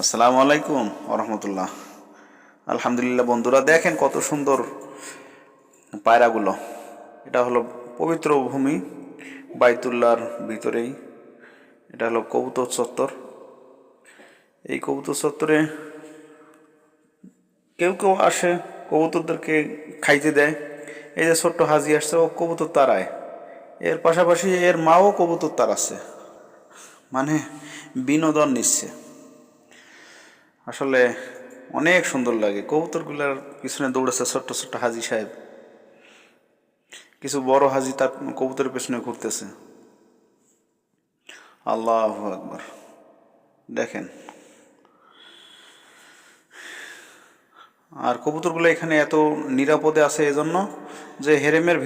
আসসালামু আলাইকুম ওরহমতুল্লাহ। আলহামদুলিল্লাহ বন্ধুরা, দেখেন কত সুন্দর পায়রাগুলো। এটা হলো পবিত্র ভূমি বাইতুল্লাহর ভিতরেই। এটা হলো কবুতর চত্বর। এই কবুতর চত্বরে কেউ কেউ আসে, কবুতরদেরকে খাইতে দেয়। এই যে ছোট্ট হাজি আসছে, ও কবুতর তাড়ায়। এর পাশাপাশি এর মাও কবুতর তাড়াচ্ছে, মানে বিনোদন নিচ্ছে। আসলে অনেক সুন্দর লাগে। কবুতরগুলার পিছনে দৌড়েছে ছোট্ট ছোট্ট হাজি সাহেব। কিছু বড় হাজি তার কবুতরের পেছনে ঘুরতেছে। আল্লাহু আকবার। দেখেন, আর কবুতরগুলো এখানে এত নিরাপদে আছে এজন্য যে হেরেমের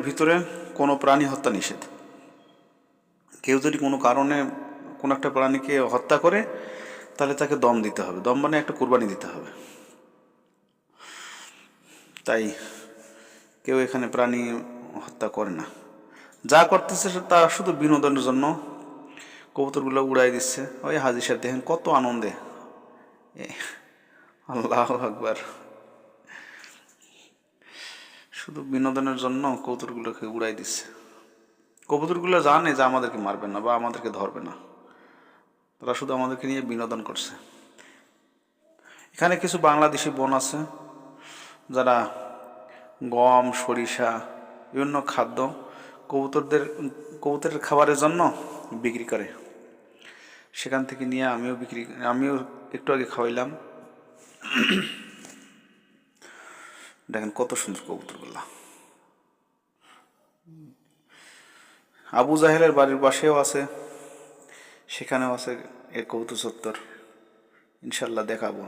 ভিতরে কোনো প্রাণী হত্যা নিষেধ। কেউ যদি কোনো কারণে কোনো একটা প্রাণীকে হত্যা করে, তাহলে তাকে দম দিতে হবে। দম মানে একটা কুরবানি দিতে হবে। তাই কেউ এখানে প্রাণী হত্যা করে না। যা করতেছে তা শুধু বিনোদনের জন্য। কবুতরগুলো উড়াই দিচ্ছে। ওই হাজি সাহেব দেখেন কত আনন্দে। আল্লাহু আকবার। শুধু বিনোদনের জন্য কবুতরগুলোকে উড়াই দিচ্ছে। কবুতরগুলো জানে যে আমাদেরকে মারবে না বা আমাদেরকে ধরবে না। তারা শুধু আমাদেরকে নিয়ে বিনোদন করছে। এখানে কিছু বাংলাদেশি বোন আছে যারা গম, সরিষা, বিভিন্ন খাদ্য কবুতরদের কবুতরের খাবারের জন্য বিক্রি করে। সেখান থেকে নিয়ে আমিও একটু আগে খাওয়াইলাম। দেখেন কত সুন্দর কবুতরগুলা। আবু জাহেলের বাড়ির পাশেও আছে, সেখানেও আছে এর কবুতর চত্বর। ইনশাল্লাহ দেখাবো।